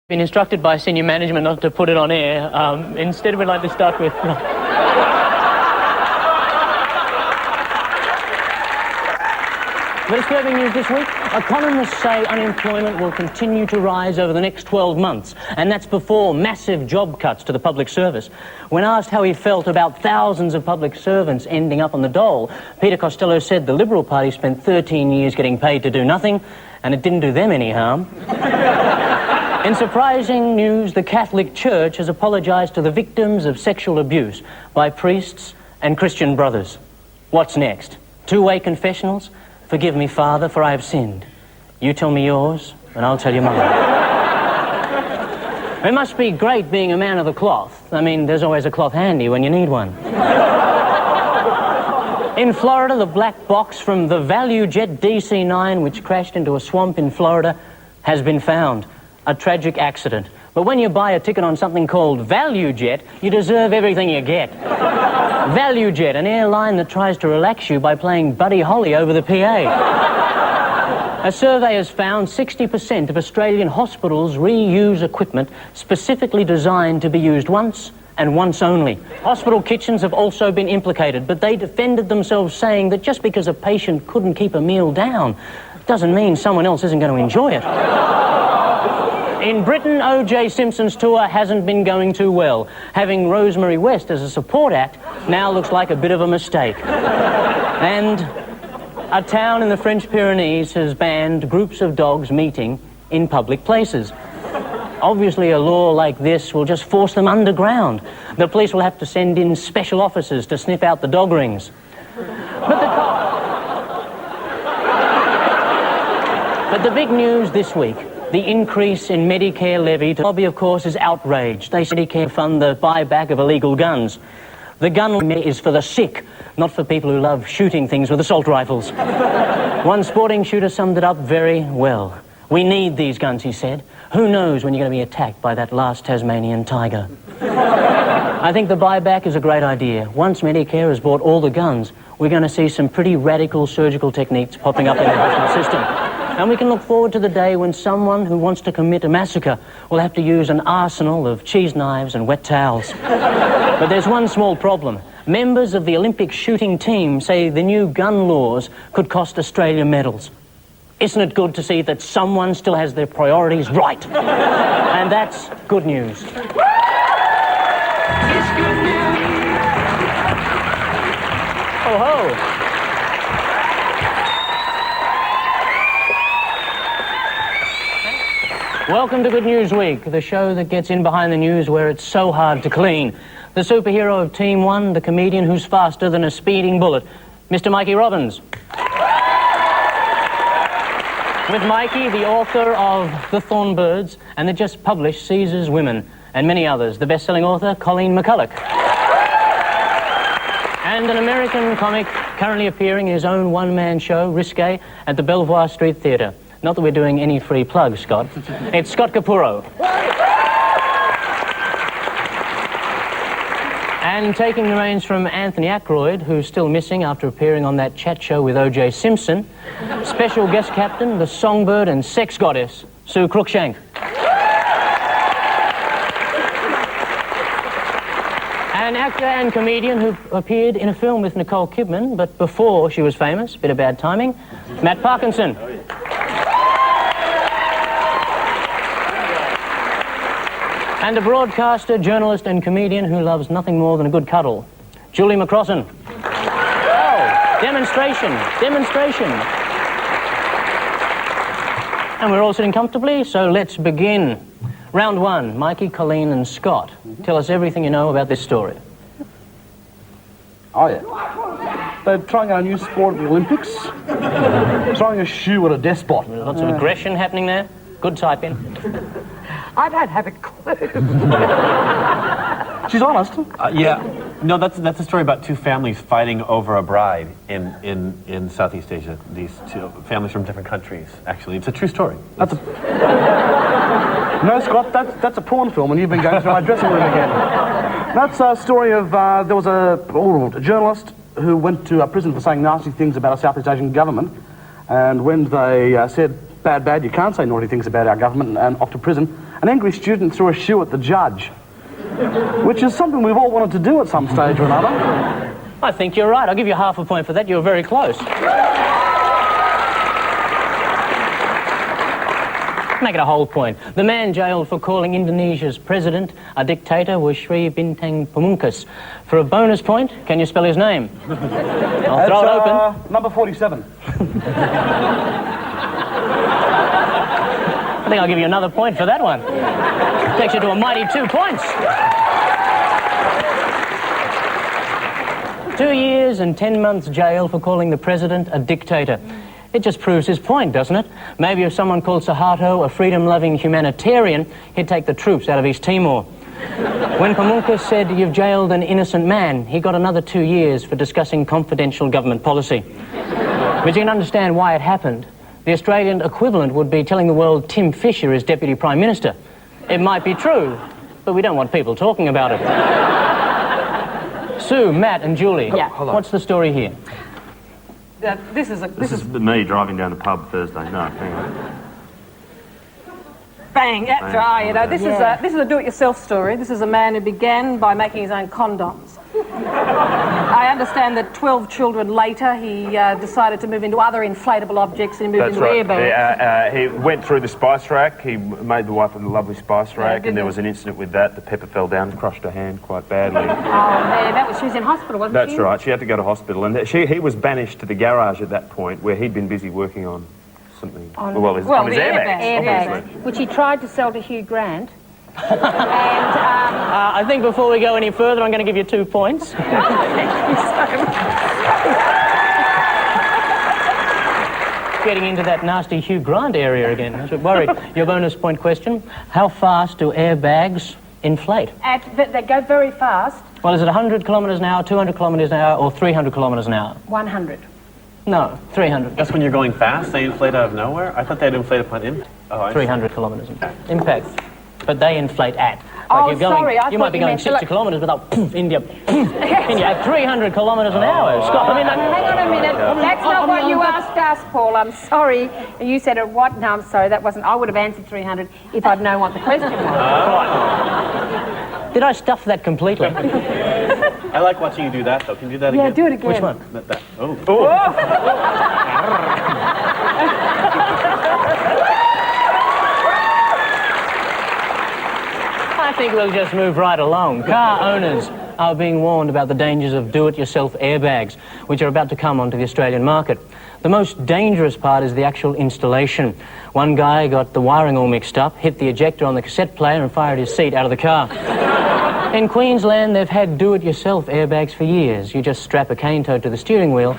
Been instructed by senior management not to put it on air. Instead, we'd like to start with... The disturbing news this week, economists say unemployment will continue to rise over the next 12 months, and that's before massive job cuts to the public service. When asked how he felt about thousands of public servants ending up on the dole, Peter Costello said the Liberal Party spent 13 years getting paid to do nothing, and it didn't do them any harm. In surprising news, the Catholic Church has apologised to the victims of sexual abuse by priests and Christian brothers. What's next? Two-way confessionals? Forgive me, Father, for I have sinned. You tell me yours, and I'll tell you mine. It must be great being a man of the cloth. I mean, there's always a cloth handy when you need one. In Florida, the black box from the Value Jet DC-9, which crashed into a swamp in Florida, has been found. A tragic accident. But when you buy a ticket on something called Value Jet, you deserve everything you get. Value Jet, an airline that tries to relax you by playing Buddy Holly over the PA. A survey has found 60% of Australian hospitals reuse equipment specifically designed to be used once and once only. Hospital kitchens have also been implicated, but they defended themselves saying that just because a patient couldn't keep a meal down doesn't mean someone else isn't going to enjoy it. In Britain, O.J. Simpson's tour hasn't been going too well. Having Rosemary West as a support act now looks like a bit of a mistake. And a town in the French Pyrenees has banned groups of dogs meeting in public places. Obviously, a law like this will just force them underground. The police will have to send in special officers to sniff out the dog rings. But the big news this week, the increase in Medicare levy to lobby, of course, is outraged. They say Medicare fund the buyback of illegal guns. The gun limit is for the sick, not for people who love shooting things with assault rifles. One sporting shooter summed it up very well. We need these guns, he said. Who knows when you're going to be attacked by that last Tasmanian tiger? I think the buyback is a great idea. Once Medicare has bought all the guns, we're going to see some pretty radical surgical techniques popping up in the hospital system. And we can look forward to the day when someone who wants to commit a massacre will have to use an arsenal of cheese knives and wet towels. But there's one small problem. Members of the Olympic shooting team say the new gun laws could cost Australia medals. Isn't it good to see that someone still has their priorities right? And that's good news. It's good news. Oh ho! Welcome to Good News Week, the show that gets in behind the news where it's so hard to clean. The superhero of Team 1, the comedian who's faster than a speeding bullet, Mr. Mikey Robbins. With Mikey, the author of The Thornbirds and the just published Caesar's Women, and many others, the best-selling author, Colleen McCullough. And an American comic currently appearing in his own one-man show, Risque, at the Belvoir Street Theatre. Not that we're doing any free plugs, Scott. It's Scott Capurro. And taking the reins from Anthony Aykroyd, who's still missing after appearing on that chat show with O.J. Simpson, special guest captain, the songbird and sex goddess, Sue Cruikshank. An actor and comedian who appeared in a film with Nicole Kidman, but before she was famous, bit of bad timing, Matt Parkinson. And a broadcaster, journalist and comedian who loves nothing more than a good cuddle, Julie McCrossin. Oh, demonstration. And we're all sitting comfortably, so let's begin. Round one, Mikey, Colleen and Scott. Tell us everything you know about this story. Oh, yeah. They're trying a new sport at the Olympics. Throwing a shoe at a despot. Lots of aggression happening there. Good typing. I don't have a clue. She's honest. Yeah. No, that's a story about two families fighting over a bride in Southeast Asia. These two families from different countries, actually. It's a true story. No, Scott, that's a porn film, and you've been going through my dressing room again. That's a story of, there was a journalist who went to a prison for saying nasty things about a Southeast Asian government, and when they said, bad, you can't say naughty things about our government, and off to prison, an angry student threw a shoe at the judge, which is something we've all wanted to do at some stage or another. I think you're right. I'll give you half a point for that. You're very close. Make it a whole point. The man jailed for calling Indonesia's president a dictator was Sri Bintang Pamungkas. For a bonus point, can you spell his name? I'll throw it open. Number 47. I think I'll give you another point for that one. Takes you to a mighty 2 points. 2 years and 10 months jail for calling the president a dictator. It just proves his point, doesn't it? Maybe if someone called Suharto a freedom-loving humanitarian, he'd take the troops out of East Timor. When Pamungkas said, "You've jailed an innocent man," he got another 2 years for discussing confidential government policy. But you can understand why it happened. The Australian equivalent would be telling the world Tim Fisher is Deputy Prime Minister. It might be true, but we don't want people talking about it. Sue, Matt and Julie, what's the story here? This is me driving down the pub Thursday. No, hang on. bang. That's right. You know, this is a do-it-yourself story. This is a man who began by making his own condoms. I understand that 12 children later, he decided to move into other inflatable objects and he moved into airbags. He went through the spice rack. He made the wife a lovely spice rack, and there was an incident with that. The pepper fell down, crushed her hand quite badly. Oh, man, she was in hospital, wasn't she? That's right. She had to go to hospital, and he was banished to the garage at that point, where he'd been busy working on something. On his airbags, which he tried to sell to Hugh Grant. And I think before we go any further, I'm going to give you 2 points. Thank you so much. Getting into that nasty Hugh Grant area again. I was worried. Your bonus point question: how fast do airbags inflate? They go very fast. Well, is it 100 kilometres an hour, 200 kilometres an hour, or 300 kilometres an hour? 100. No, 300. That's when you're going fast? They inflate out of nowhere? I thought they'd inflate upon impact. 300 kilometres impact. But they inflate at. Oh, sorry, I you might be going 60 kilometres without poof, India at 300 kilometres an hour. Scott, I mean, hang on a minute. That's not what you asked us, Paul. I'm sorry. You said it what? No, I'm sorry. That wasn't. I would have answered 300 if I'd known what the question was. Did I stuff that completely? I like watching you do that, though. Can you do that again? Yeah, do it again. Which one? That. Oh. I think we'll just move right along. Car owners are being warned about the dangers of do-it-yourself airbags, which are about to come onto the Australian market. The most dangerous part is the actual installation. One guy got the wiring all mixed up, hit the ejector on the cassette player and fired his seat out of the car. In Queensland, they've had do-it-yourself airbags for years. You just strap a cane toad to the steering wheel,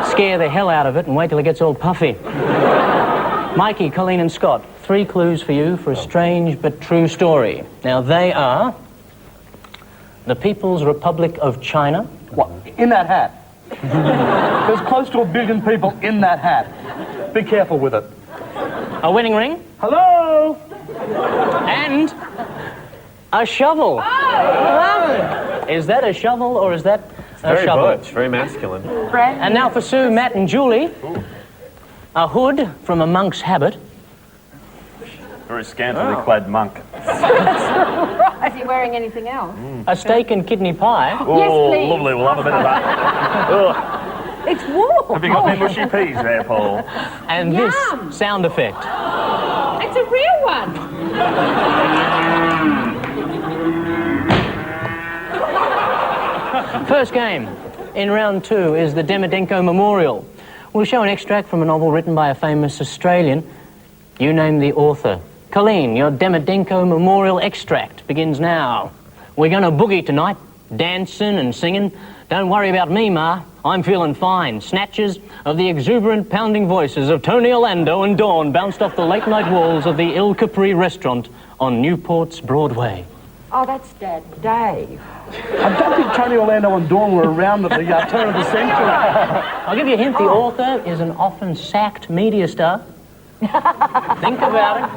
scare the hell out of it and wait till it gets all puffy. Mikey, Colleen and Scott, 3 clues for you for a strange but true story. Now, they are the People's Republic of China. What? In that hat? There's close to 1 billion people in that hat. Be careful with it. A wedding ring. Hello? And a shovel. Oh. Is that a shovel or is that a very shovel? butch, very masculine. And now for Sue, Matt and Julie. A hood from a monk's habit. Very scantily clad monk. Is he wearing anything else? A steak and kidney pie. Oh, Yes, please. Lovely, we'll have a bit of that. It's warm. Have you got any mushy peas there, Paul? And Yum. this sound effect. It's a real one. First game in round 2 is the Demidенko Memorial. We'll show an extract from a novel written by a famous Australian. You name the author. Colleen, your Demidenko Memorial extract begins now. We're going to boogie tonight, dancing and singing. Don't worry about me, Ma. I'm feeling fine. Snatches of the exuberant pounding voices of Tony Orlando and Dawn bounced off the late-night walls of the Il Capri restaurant on Newport's Broadway. Oh, that's Dad. Dave. I don't think Tony Orlando and Dawn were around at the turn of the century. I'll give you a hint. The author is an often sacked media star. Think about it.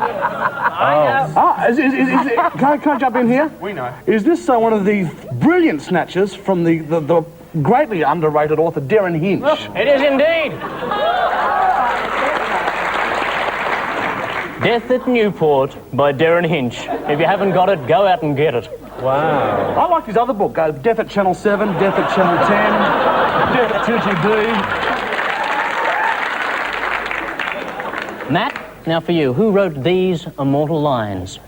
Can I jump in here? We know. Is this one of the brilliant snatches from the greatly underrated author Darren Hinch? It is indeed. Death at Newport by Darren Hinch. If you haven't got it, go out and get it. Wow. I like his other book, Death at Channel 7, Death at Channel 10, Death at 2GB. Matt, now for you. Who wrote these immortal lines?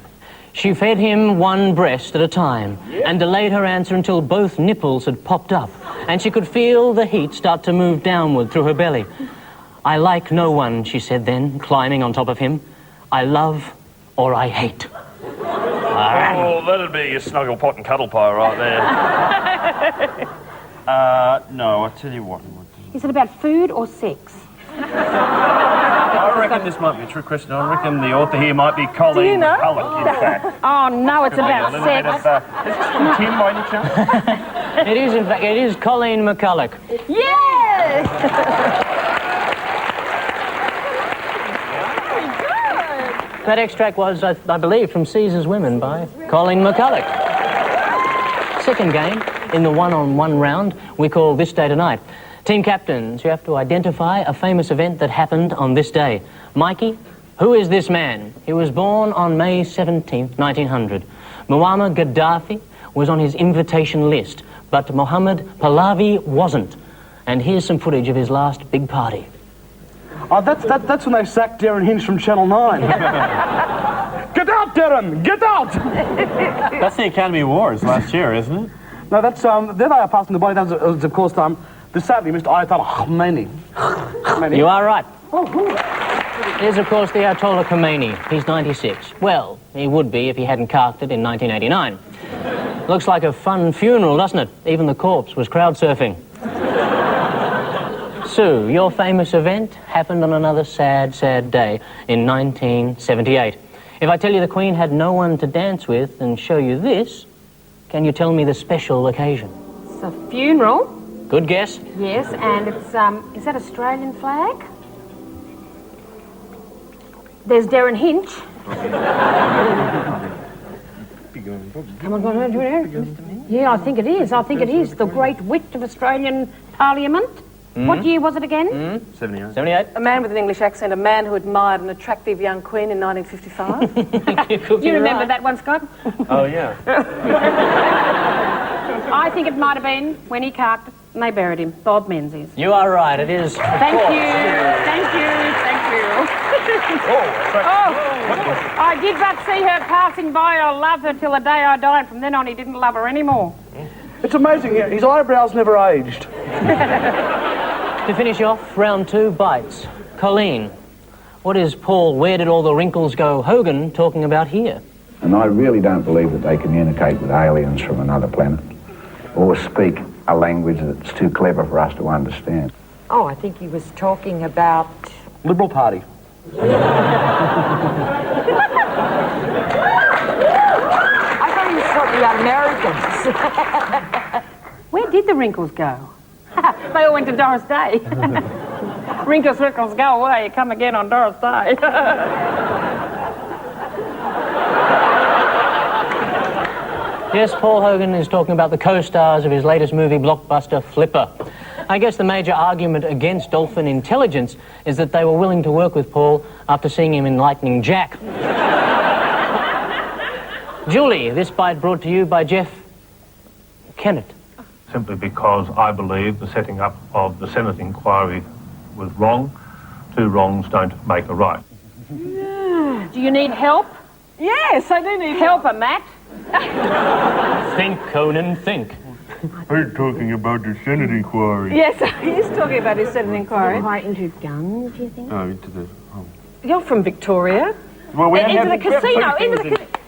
She fed him one breast at a time and delayed her answer until both nipples had popped up and she could feel the heat start to move downward through her belly. I like no one, she said then, climbing on top of him. I love or I hate. Oh, that'd be your snuggle pot and cuddle pie right there. No, I tell you what. Is it about food or sex? I reckon this might be a trick question. I reckon the author here might be Colleen McCullough, in fact. Oh, no, it's about A little bit sex. of, is this Tim by any chance? It is, in fact, it is Colleen McCullough. Yes! That extract was, I believe, from Caesar's Women by Colleen McCullough. Second game, in the one-on-one round, we call This Day Tonight. Team captains, you have to identify a famous event that happened on this day. Mikey, who is this man? He was born on May 17th, 1900. Muammar Gaddafi was on his invitation list, but Mohammed Pahlavi wasn't. And here's some footage of his last big party. Oh, that's when they sacked Darren Hinch from Channel 9. Get out, Darren! Get out! That's the Academy Awards last year, isn't it? No, that's, there they are passing the body. That was, of course, the sadly Mr. Ayatollah Khomeini. You are right. Here's, of course, the Ayatollah Khomeini. He's 96. Well, he would be if he hadn't carked it in 1989. Looks like a fun funeral, doesn't it? Even the corpse was crowd surfing. Sue, your famous event happened on another sad, sad day in 1978. If I tell you the Queen had no one to dance with and show you this, can you tell me the special occasion? It's a funeral. Good guess. Yes, and it's, is that Australian flag? There's Darren Hinch. Come on, do it. Yeah, I think it is. I think it is. The great wit of Australian Parliament. What year was it again? 78. 78? A man with an English accent, a man who admired an attractive young queen in 1955. You Do you remember that one, Scott? Oh, yeah. I think it might have been when he carked and they buried him. Bob Menzies. You are right, it is. Thank you. I did but see her passing by. I loved her till the day I died. From then on, he didn't love her anymore. It's amazing, his eyebrows never aged. To finish off, round two, bites. Colleen, what is Paul Where Did All the Wrinkles Go Hogan talking about here? And I really don't believe that they communicate with aliens from another planet or speak a language that's too clever for us to understand. Oh, I think he was talking about... Liberal Party. I thought he was talking about Americans. Where did the wrinkles go? They all went to Doris Day. Wrinkles, wrinkles, go away. Come again on Doris Day. Yes, Paul Hogan is talking about the co-stars of his latest movie, blockbuster Flipper. I guess the major argument against dolphin intelligence is that they were willing to work with Paul after seeing him in Lightning Jack. Julie, this bite brought to you by Jeff Kennett. Simply because I believe the setting up of the Senate inquiry was wrong. Two wrongs don't make a right. Do you need help? Yes, I do need Help her, Matt. Think, Conan, think. We're talking about the Senate inquiry. Yes, he's talking about his Senate inquiry. Right into guns, do you think? Oh, into the... You're from Victoria. Well, we Into the casino.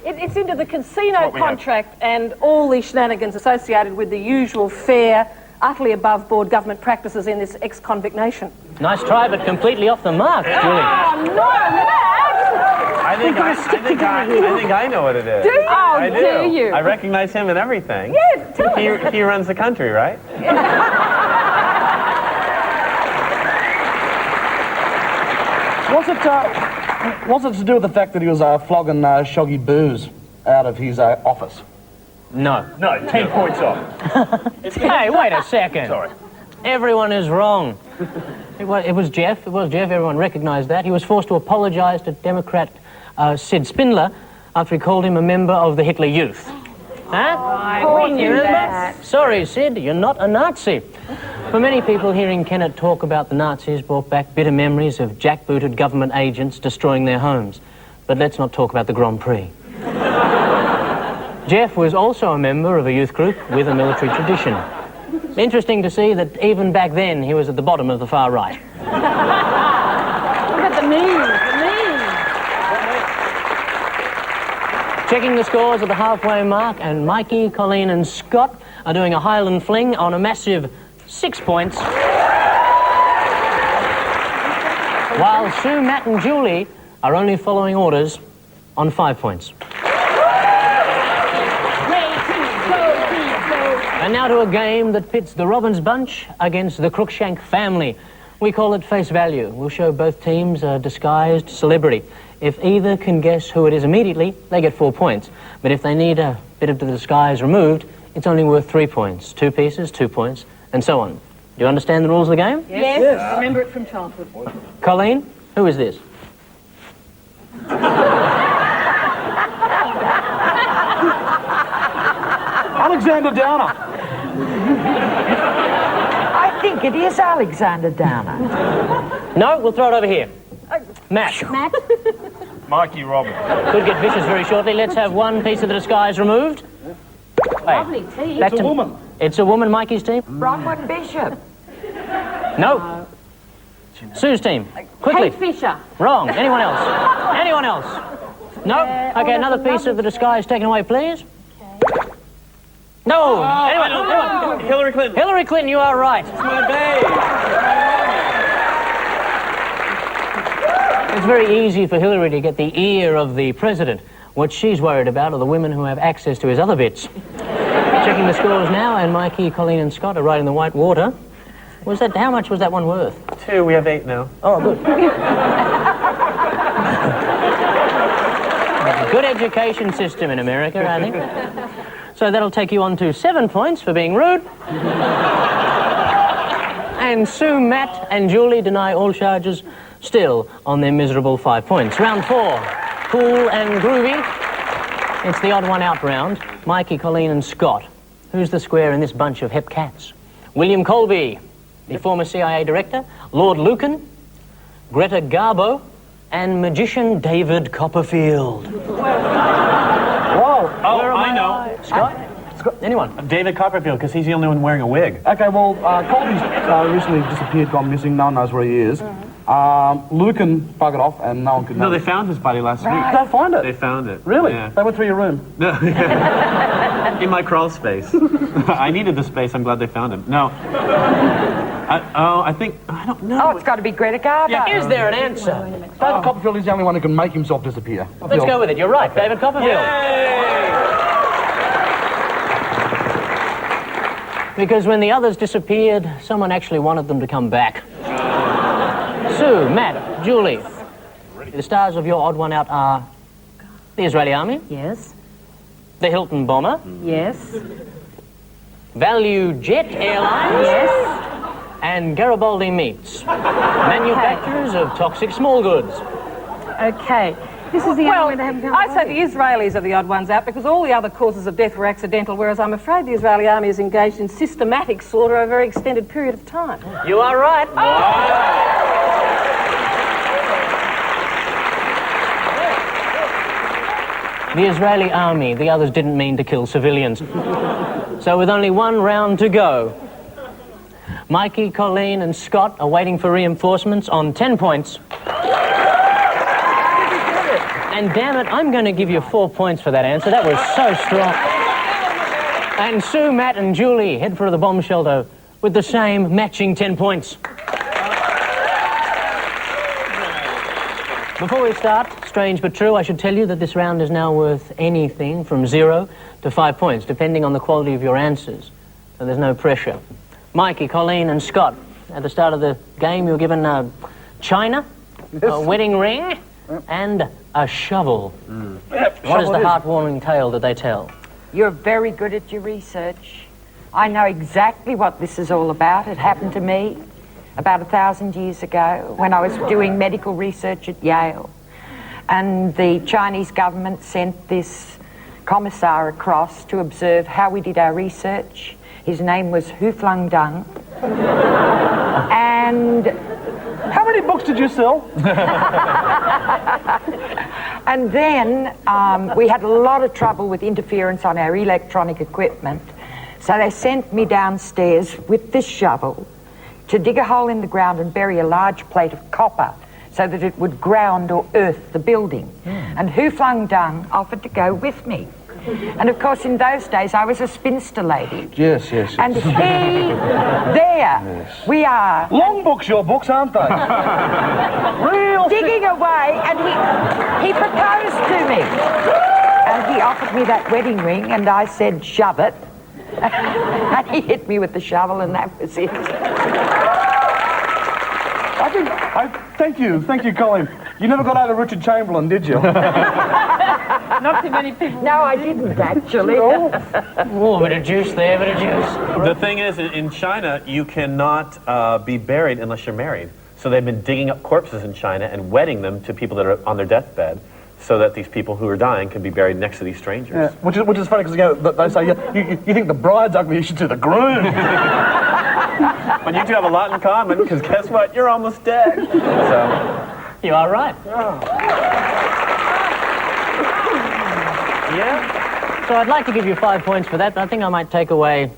It's into the casino contract and all the shenanigans associated with the usual fair, utterly above-board government practices in this ex-convict nation. Nice try, but completely off the mark, Julie. Oh, no, Matt! I think I know what it is. Do you? Oh, I do you? I recognize him in everything. Yeah, tell me. He runs the country, right? Was it to do with the fact that he was flogging Shoggy Booze out of his office? No. No, 10 points off. Hey, wait a second. Sorry. Everyone is wrong. It was Jeff. Everyone recognised that. He was forced to apologise to Democrat Sid Spindler after he called him a member of the Hitler Youth. Huh? You remember? Sorry, Sid, you're not a Nazi. For many people, hearing Kennett talk about the Nazis brought back bitter memories of jackbooted government agents destroying their homes. But let's not talk about the Grand Prix. Jeff was also a member of a youth group with a military tradition. Interesting to see that even back then he was at the bottom of the far right. Look at the knees. Checking the scores at the halfway mark, and Mikey, Colleen and Scott are doing a Highland fling on a massive 6 points. While Sue, Matt and Julie are only following orders on 5 points. And now to a game that pits the Robbins bunch against the Crookshank family. We call it Face Value. We'll show both teams a disguised celebrity. If either can guess who it is immediately, they get 4 points. But if they need a bit of the disguise removed, it's only worth 3 points. 2 pieces, 2 points, and so on. Do you understand the rules of the game? Yes. Yes. Remember it from childhood. Colleen, who is this? Alexander Downer. I think it is Alexander Downer. No, we'll throw it over here. Matt. Mikey Robin. Could get vicious very shortly. Let's have one piece of the disguise removed. Lovely team. It's a woman. It's a woman, Mikey's team? Bronwyn Bishop. No. Sue's team. Quickly. Kate Fisher. Wrong. Anyone else? Anyone else? No? Okay, another piece of the disguise taken away, please. No! Anyone? Hillary Clinton. Hillary Clinton, you are right. It's my babe. It's very easy for Hillary to get the ear of the president. What she's worried about are the women who have access to his other bits. Checking the scores now, and Mikey, Colleen and Scott are right in the white water. How much was that one worth? 2, we have 8 now. Oh, good. Good education system in America, I think. So that'll take you on to 7 points for being rude. And Sue, Matt and Julie deny all charges, still on their miserable 5 points. Round 4, cool and groovy. It's the odd one out round. Mikey, Colleen and Scott. Who's the square in this bunch of hep cats? William Colby, the former CIA director, Lord Lucan, Greta Garbo, and magician David Copperfield. Whoa. Oh, I know. Scott? Anyone? David Copperfield, because he's the only one wearing a wig. Okay, well, Colby's recently disappeared, gone missing. No one knows where he is. Lucan buggered off, and no one could know. No, they found his body last week. Did they find it? They found it. Really? Yeah. They went through your room? No. In my crawl space. I needed the space. I'm glad they found him. No. I don't know. Oh, it's got to be Greta Garbo. Yeah, is there an answer? David Copperfield is the only one who can make himself disappear. Let's go with it. You're right, David Copperfield. Because when the others disappeared, someone actually wanted them to come back. Sue, Matt, Julie. The stars of your odd one out are the Israeli Army. Yes. The Hilton Bomber. Yes. Value Jet Airlines. Yes. And Garibaldi Meats. Manufacturers of toxic small goods. Okay. This is the only way they haven't come I'd say the Israelis are the odd ones out because all the other causes of death were accidental, whereas I'm afraid the Israeli army is engaged in systematic slaughter over a very extended period of time. You are right. The Israeli army, the others didn't mean to kill civilians. So with only one round to go, Mikey, Colleen and Scott are waiting for reinforcements on 10 points. And damn it, I'm going to give you 4 points for that answer. That was so strong. And Sue, Matt and Julie head for the bomb shelter with the same matching 10 points. Before we start, strange but true, I should tell you that this round is now worth anything from 0 to 5 points, depending on the quality of your answers. So there's no pressure. Mikey, Colleen and Scott, at the start of the game you were given a china, a wedding ring, and a shovel. What is the heartwarming tale that they tell? You're very good at your research. I know exactly what this is all about. It happened to me about 1,000 years ago when I was doing medical research at Yale. And the Chinese government sent this commissar across to observe how we did our research. His name was Hu Flung Dung. And how many books did you sell? And then we had a lot of trouble with interference on our electronic equipment. So they sent me downstairs with this shovel to dig a hole in the ground and bury a large plate of copper so that it would ground or earth the building. And Hu Flung Dung offered to go with me. And of course, in those days, I was a spinster lady. Yes. And he, we are. Long books, your books, aren't they? Real digging away, and he proposed to me. And he offered me that wedding ring, and I said, shove it. And he hit me with the shovel, and that was it. Thank you, Colleen. You never got over Richard Chamberlain, did you? Not too many people. No, I didn't, actually. Oh, a bit of juice there, bit of juice. The thing is, in China, you cannot be buried unless you're married. So they've been digging up corpses in China and wedding them to people that are on their deathbed, so that these people who are dying can be buried next to these strangers. Yeah, which is funny, because they say, you think the bride's ugly, you should do the groom. But you two have a lot in common, because guess what? You're almost dead. So you are right. Yeah. So I'd like to give you 5 points for that, but I think I might take away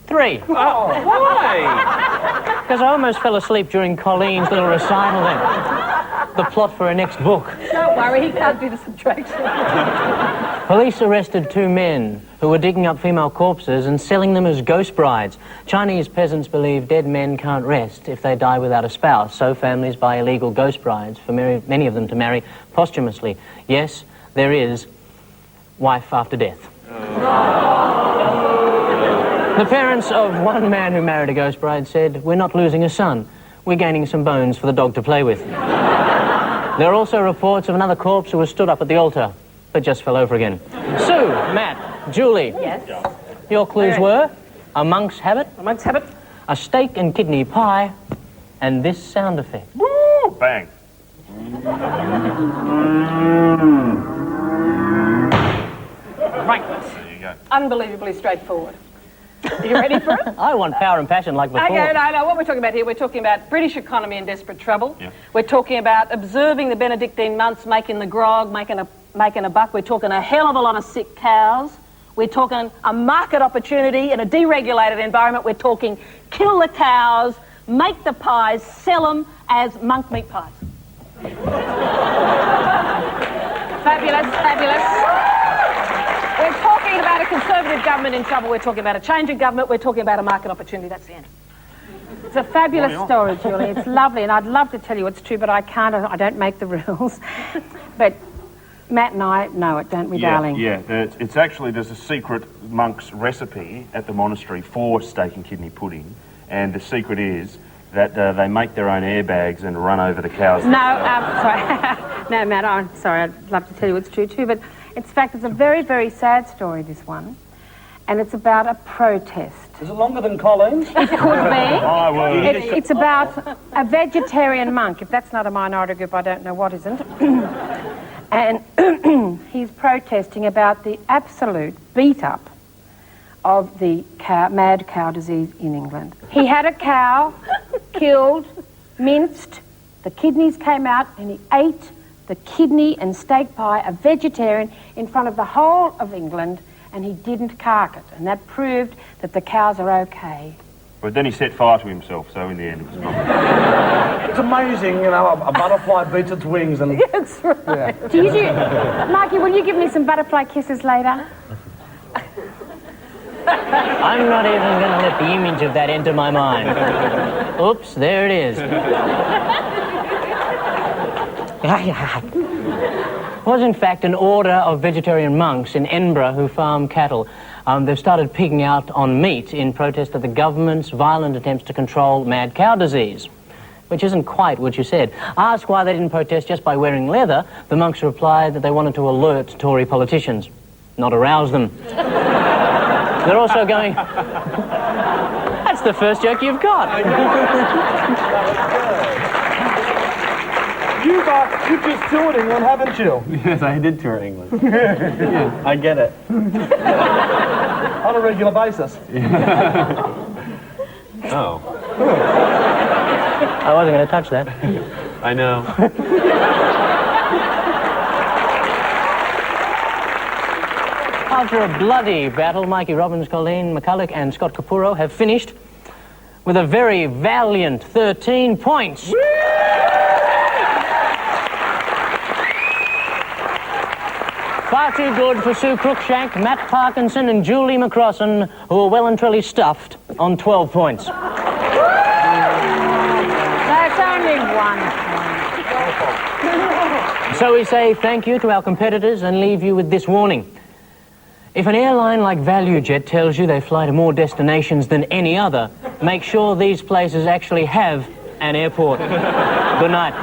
3. Oh, why? Because I almost fell asleep during Colleen's little recital then. The plot for her next book. Don't worry, he can't do the subtraction. Police arrested 2 men who were digging up female corpses and selling them as ghost brides. Chinese peasants believe dead men can't rest if they die without a spouse, so families buy illegal ghost brides for many of them to marry posthumously. Yes, there is wife after death. The parents of one man who married a ghost bride said, "We're not losing a son. We're gaining some bones for the dog to play with." There are also reports of another corpse who was stood up at the altar, but just fell over again. Sue, Matt, Julie. Yes. Your clues were a monk's habit, a steak and kidney pie, and this sound effect. Woo! Bang. Right. There you go. Unbelievably straightforward. Are you ready for it? I want power and passion like before. Okay, no, what we're talking about here, we're talking about British economy in desperate trouble. Yeah. We're talking about observing the Benedictine monks making the grog, making a buck. We're talking a hell of a lot of sick cows. We're talking a market opportunity in a deregulated environment. We're talking kill the cows, make the pies, sell them as monk meat pies. Fabulous, fabulous. We're talking about a conservative government in trouble. We're talking about a change in government. We're talking about a market opportunity. That's the end. It's a fabulous story, Julie. It's lovely, and I'd love to tell you it's true, but I can't. I don't make the rules. But Matt and I know it, don't we, darling? Yeah, it's actually, there's a secret monk's recipe at the monastery for steak and kidney pudding, and the secret is that they make their own airbags and run over the cows. No, sorry. No, Matt, I'm sorry. I'd love to tell you it's true too, but in fact, it's a very, very sad story, this one, and it's about a protest. Is it longer than Colleen's? It could be. It's about a vegetarian monk. If that's not a minority group, I don't know what isn't. And he's protesting about the absolute beat-up of the mad cow disease in England. He had a cow killed, minced, the kidneys came out, and he ate the kidney and steak pie, a vegetarian, in front of the whole of England, and he didn't cark it. And that proved that the cows are okay. But then he set fire to himself, so in the end it was fine. It's amazing, you know, a butterfly beats its wings and... That's right. Yeah. Mikey, will you give me some butterfly kisses later? I'm not even going to let the image of that enter my mind. Oops, there it is. Was in fact an order of vegetarian monks in Edinburgh who farm cattle. They've started pigging out on meat in protest of the government's violent attempts to control mad cow disease, which isn't quite what you said. Asked why they didn't protest just by wearing leather, the monks replied that they wanted to alert Tory politicians, not arouse them. They're also going... That's the first joke you've got. You've just toured England, haven't you? Yes, I did tour England. I get it. On a regular basis. Oh. I wasn't going to touch that. I know. After a bloody battle, Mikey Robbins, Colleen, McCullough and Scott Capurro have finished with a very valiant 13 points. Far too good for Sue Cruikshank, Matt Parkinson and Julie McCrossin, who are well and truly stuffed on 12 points. That's only 1 point. So we say thank you to our competitors and leave you with this warning. If an airline like ValueJet tells you they fly to more destinations than any other, make sure these places actually have an airport. Good night.